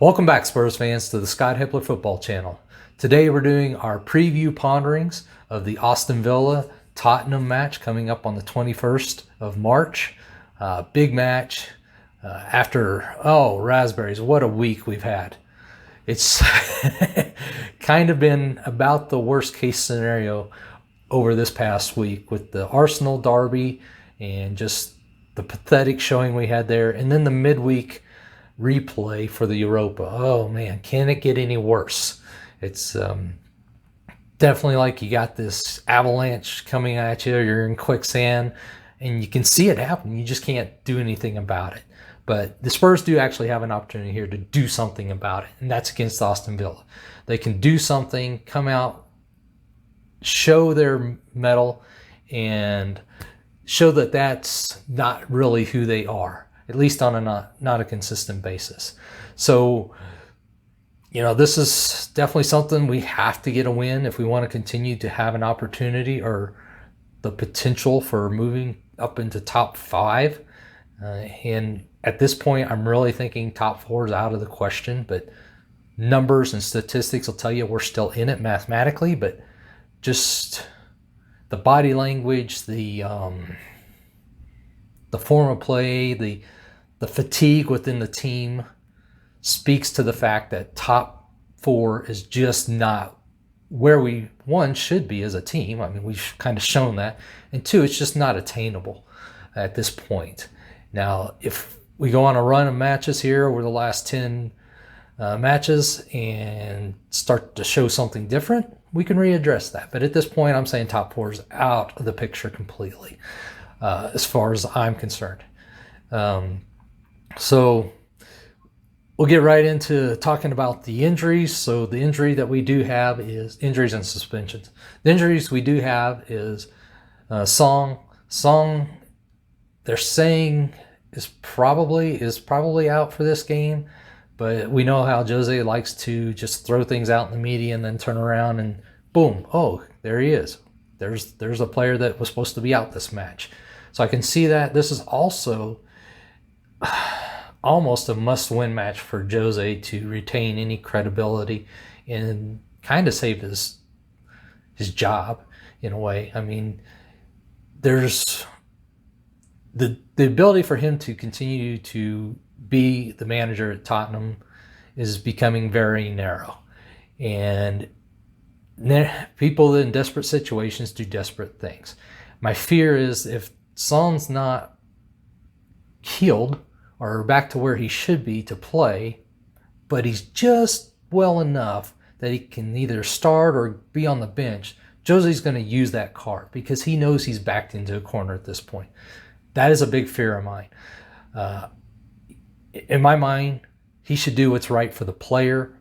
Welcome back, Spurs fans, to the Scott Hepler Football Channel. Today we're doing our preview ponderings of the Aston Villa Tottenham match coming up on the 21st of March. Big match after, raspberries, what a week we've had. It's kind of been about the worst case scenario over this past week with the Arsenal derby and just the pathetic showing we had there, and then the midweek replay for the Europa. Oh man, can it get any worse? It's definitely like you got this avalanche coming at you, you're in quicksand, and you can see it happen. You just can't do anything about it. But the Spurs do actually have an opportunity here to do something about it, and that's against Aston Villa. They can do something, come out, show their mettle, and show that that's not really who they are, at least on a not a consistent basis. So, this is definitely something we have to get a win if we want to continue to have an opportunity or the potential for moving up into top 5. And at this point, I'm really thinking top 4 is out of the question, but numbers and statistics will tell you we're still in it mathematically, but just the body language, the form of play, the fatigue within the team speaks to the fact that top 4 is just not where we, one, should be as a team. I mean, we've kind of shown that. And 2, it's just not attainable at this point. Now, if we go on a run of matches here over the last 10 matches and start to show something different, we can readdress that. But at this point, I'm saying top 4 is out of the picture completely, as far as I'm concerned. So we'll get right into talking about the injuries. So the injury that we do have is injuries and suspensions. The injuries we do have is Song. Song, they're saying is probably out for this game, but we know how Jose likes to just throw things out in the media and then turn around and boom, oh, there he is. There's a player that was supposed to be out this match. So I can see that this is also almost a must-win match for Jose to retain any credibility and kind of save his job in a way. I mean, there's the ability for him to continue to be the manager at Tottenham is becoming very narrow. And people in desperate situations do desperate things. My fear is if Son's not healed or back to where he should be to play, but he's just well enough that he can either start or be on the bench, Jose's going to use that card because he knows he's backed into a corner at this point. That is a big fear of mine. In my mind, he should do what's right for the player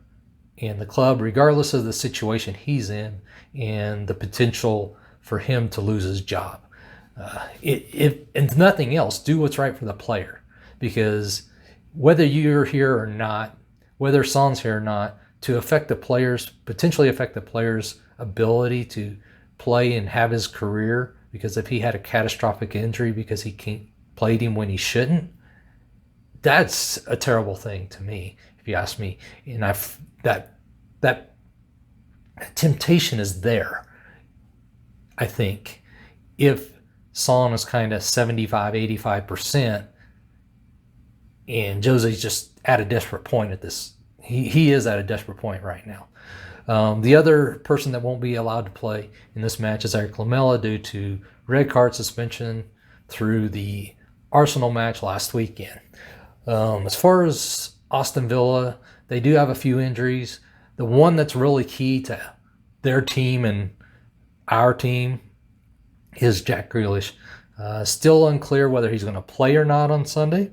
and the club, regardless of the situation he's in and the potential for him to lose his job. If nothing else, do what's right for the player. Because whether you're here or not, whether Son's here or not, to potentially affect the player's ability to play and have his career, because if he had a catastrophic injury because he played him when he shouldn't, that's a terrible thing to me, if you ask me. And that temptation is there, I think. If Son is kind of 75, 85%, and Jose's just at a desperate point at this. He is at a desperate point right now. The other person that won't be allowed to play in this match is Eric Lamela due to red card suspension through the Arsenal match last weekend. As far as Aston Villa, they do have a few injuries. The one that's really key to their team and our team is Jack Grealish. Still unclear whether he's going to play or not on Sunday.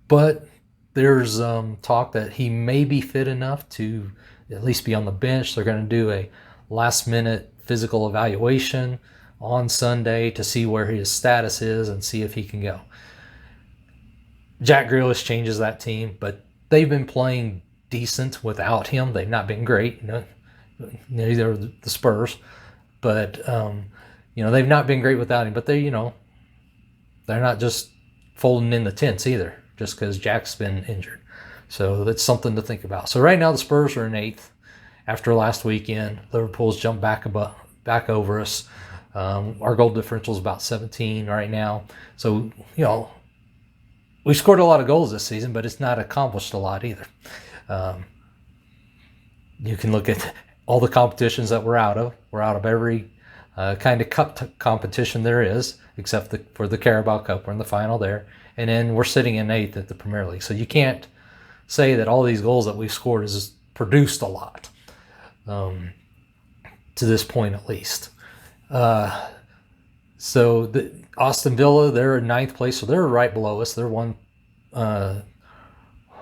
But there's talk that he may be fit enough to at least be on the bench. They're going to do a last-minute physical evaluation on Sunday to see where his status is and see if he can go. Jack Grealish changes that team, but they've been playing decent without him. They've not been great, neither the Spurs, but they've not been great without him. But they're not just folding in the tents either, just because Jack's been injured. So that's something to think about. So right now the Spurs are in 8th after last weekend. Liverpool's jumped back over us. Our goal differential is about 17 right now. So, we scored a lot of goals this season, but it's not accomplished a lot either. You can look at all the competitions that we're out of. We're out of every kind of cup competition there is, except for the Carabao Cup. We're in the final there. And then we're sitting in 8th at the Premier League. So you can't say that all these goals that we've scored has produced a lot, to this point at least. So the Aston Villa, they're in 9th place, so they're right below us. They're 1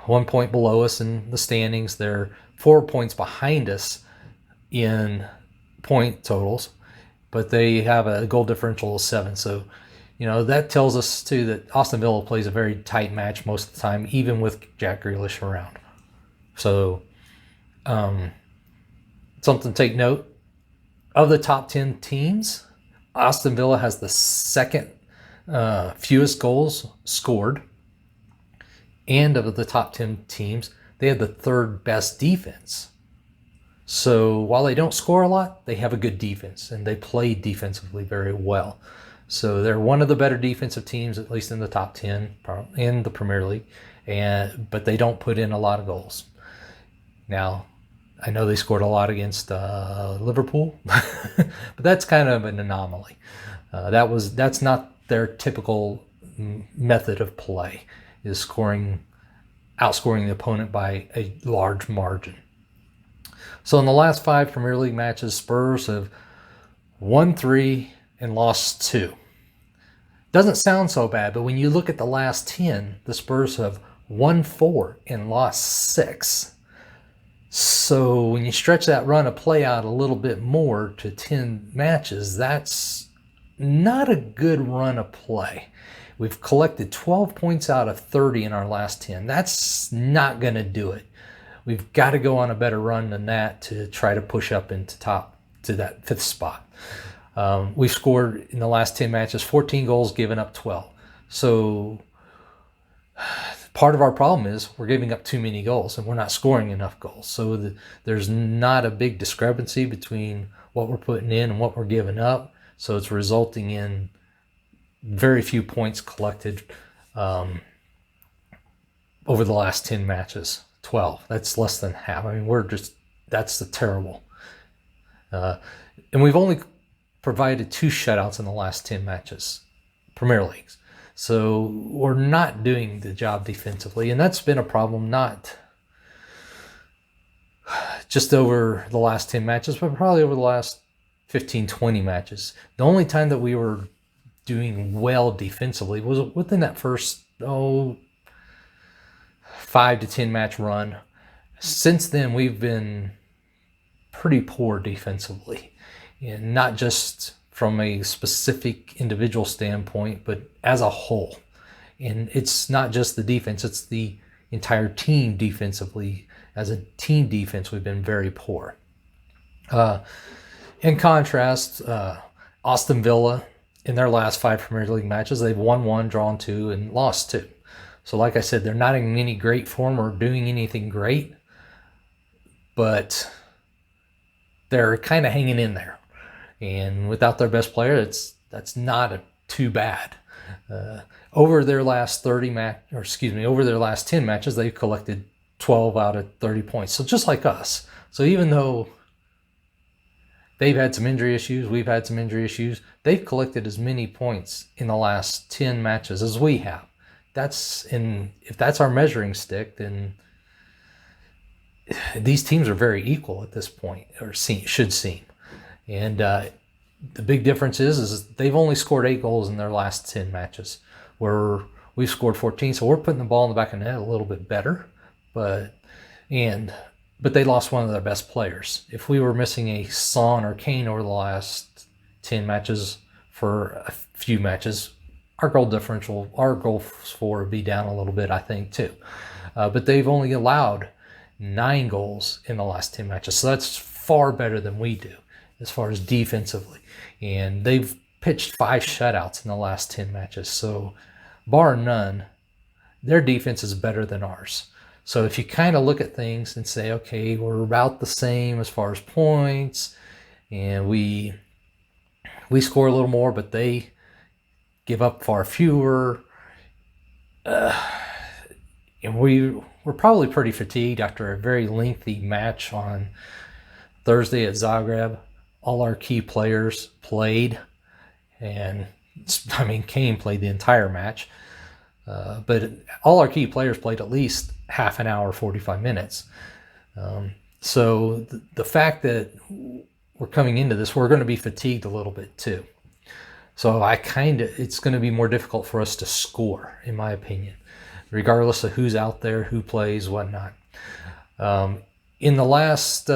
point below us in the standings. They're 4 points behind us in point totals, but they have a goal differential of 7. So, that tells us too that Aston Villa plays a very tight match most of the time, even with Jack Grealish around. So, something to take note. Of the top 10 teams, Aston Villa has the second fewest goals scored. And of the top 10 teams, they have the third best defense. So while they don't score a lot, they have a good defense, and they play defensively very well. So they're one of the better defensive teams, at least in the top 10 in the Premier League, but they don't put in a lot of goals. Now, I know they scored a lot against Liverpool, but that's kind of an anomaly. That's not their typical method of play, is outscoring the opponent by a large margin. So in the last 5 Premier League matches, Spurs have won 3 and lost 2. Doesn't sound so bad, but when you look at the last 10, the Spurs have won 4 and lost 6. So when you stretch that run of play out a little bit more to 10 matches, that's not a good run of play. We've collected 12 points out of 30 in our last 10. That's not going to do it. We've got to go on a better run than that to try to push up into to that 5th spot. We've scored in the last 10 matches 14 goals, given up 12. So part of our problem is we're giving up too many goals and we're not scoring enough goals. So there's not a big discrepancy between what we're putting in and what we're giving up. So it's resulting in very few points collected over the last 10 matches. 12. That's less than half. I mean, that's the terrible. And we've only provided 2 shutouts in the last 10 matches, Premier Leagues. So we're not doing the job defensively, and that's been a problem not just over the last 10 matches, but probably over the last 15, 20 matches. The only time that we were doing well defensively was within that first 5 to 10 match run. Since then, we've been pretty poor defensively, and not just from a specific individual standpoint, but as a whole. And it's not just the defense, it's the entire team defensively. As a team defense, we've been very poor. In contrast, Aston Villa, in their last 5 Premier League matches, they've won 1, drawn 2, and lost 2. So like I said, they're not in any great form or doing anything great, but they're kind of hanging in there. And without their best player, that's not too bad. Over their last over their last 10 matches, they've collected 12 out of 30 points. So just like us. So even though they've had some injury issues, we've had some injury issues, they've collected as many points in the last 10 matches as we have. If that's our measuring stick, then these teams are very equal at this point, or should seem. And the big difference is they've only scored 8 goals in their last 10 matches, where we've scored 14. So we're putting the ball in the back of the net a little bit better, but they lost one of their best players. If we were missing a Son or Kane over the last 10 matches for a few matches, our goal differential, our goal for would be down a little bit, I think, too. But they've only allowed 9 goals in the last 10 matches. So that's far better than we do as far as defensively. And they've pitched 5 shutouts in the last 10 matches. So bar none, their defense is better than ours. So if you kind of look at things and say, okay, we're about the same as far as points, and we score a little more, but they give up far fewer, and we're probably pretty fatigued after a very lengthy match on Thursday at Zagreb. All our key players played, and I mean, Kane played the entire match, but all our key players played at least half an hour, 45 minutes. So the fact that we're coming into this, we're going to be fatigued a little bit too. So it's going to be more difficult for us to score, in my opinion, regardless of who's out there, who plays, whatnot. In the last,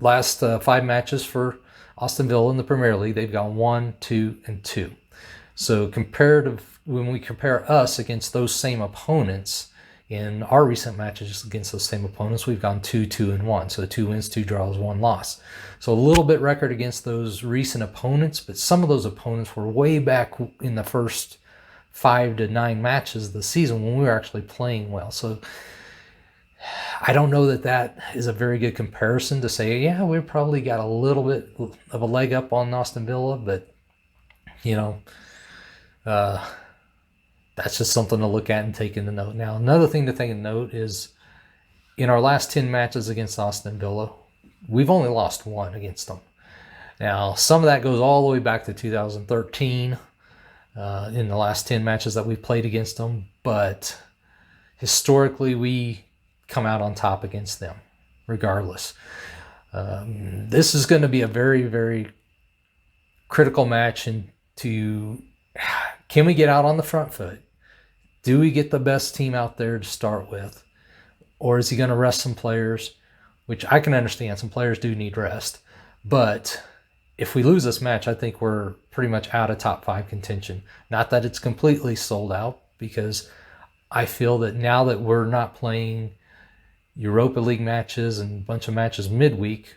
last 5 matches for Aston Villa in the Premier League, they've gone 1, 2, and 2. So when we compare us against those same opponents in our recent matches against those same opponents, we've gone 2, 2, and 1. So 2 wins, 2 draws, 1 loss. So a little bit record against those recent opponents, but some of those opponents were way back in the first 5 to 9 matches of the season when we were actually playing well. So I don't know that is a very good comparison to say, yeah, we probably got a little bit of a leg up on Aston Villa, but that's just something to look at and take into note. Now, another thing to take into note is in our last 10 matches against Aston Villa, we've only lost 1 against them. Now, some of that goes all the way back to 2013 in the last 10 matches that we've played against them, but historically we come out on top against them regardless. This is going to be a very, very critical match can we get out on the front foot? Do we get the best team out there to start with? Or is he going to rest some players? Which I can understand. Some players do need rest. But if we lose this match, I think we're pretty much out of top 5 contention. Not that it's completely sold out, because I feel that now that we're not playing Europa League matches and a bunch of matches midweek,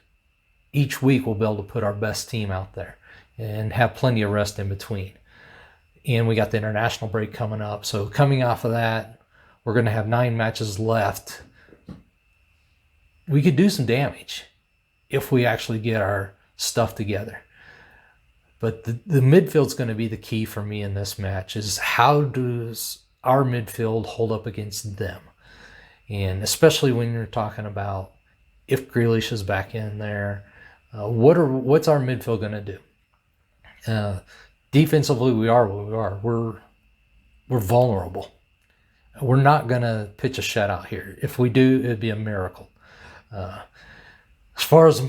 each week we'll be able to put our best team out there and have plenty of rest in between. And we got the international break coming up. So coming off of that, we're going to have 9 matches left. We could do some damage if we actually get our stuff together. But the midfield's going to be the key for me in this match, is how does our midfield hold up against them? And especially when you're talking about if Grealish is back in there, what's our midfield going to do? Defensively, we are what we are. We're vulnerable. We're not going to pitch a shutout here. If we do, it'd be a miracle. As far as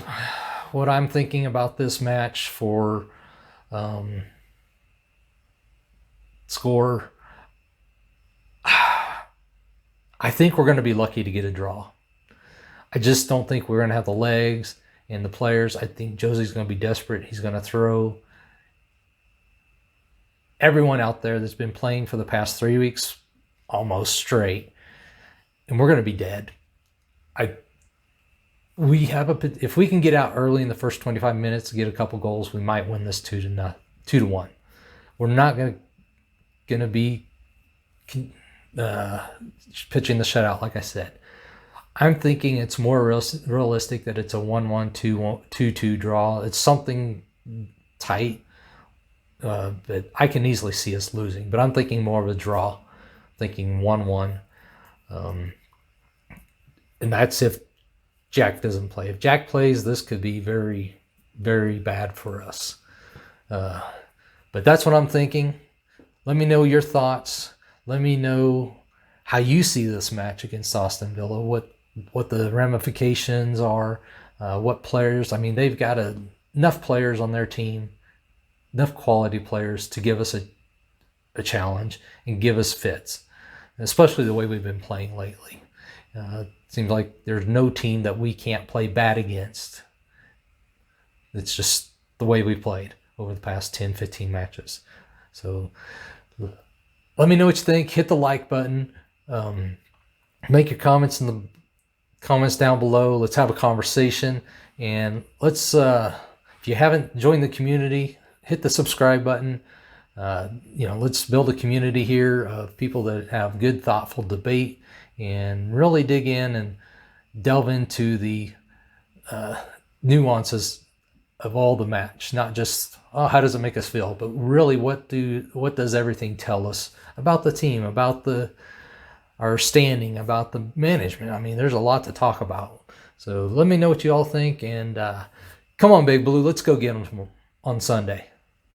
what I'm thinking about this match for score, I think we're going to be lucky to get a draw. I just don't think we're going to have the legs and the players. I think Josie's going to be desperate. He's going to throw everyone out there that's been playing for the past 3 weeks almost straight, and we're going to be dead. If we can get out early in the first 25 minutes to get a couple goals, we might win this 2-1. We're not going to be pitching the shutout, like I said. I'm thinking it's more realistic that it's a 1-1, 2-2 draw. It's something tight. But I can easily see us losing. But I'm thinking more of a draw, thinking 1-1. And that's if Jack doesn't play. If Jack plays, this could be very, very bad for us. But that's what I'm thinking. Let me know your thoughts. Let me know how you see this match against Aston Villa, what the ramifications are, what players. I mean, they've got enough players on their team, enough quality players to give us a challenge and give us fits, especially the way we've been playing lately. It seems like there's no team that we can't play bad against. It's just the way we played over the past 10, 15 matches. So let me know what you think. Hit the like button. Make your comments in the comments down below. Let's have a conversation. And let's, if you haven't joined the community, hit the subscribe button. Let's build a community here of people that have good, thoughtful debate and really dig in and delve into the nuances of all the match, not just, oh, how does it make us feel, but really what does everything tell us about the team, about our standing, about the management. I mean, there's a lot to talk about. So let me know what you all think, and come on, Big Blue, let's go get them on Sunday.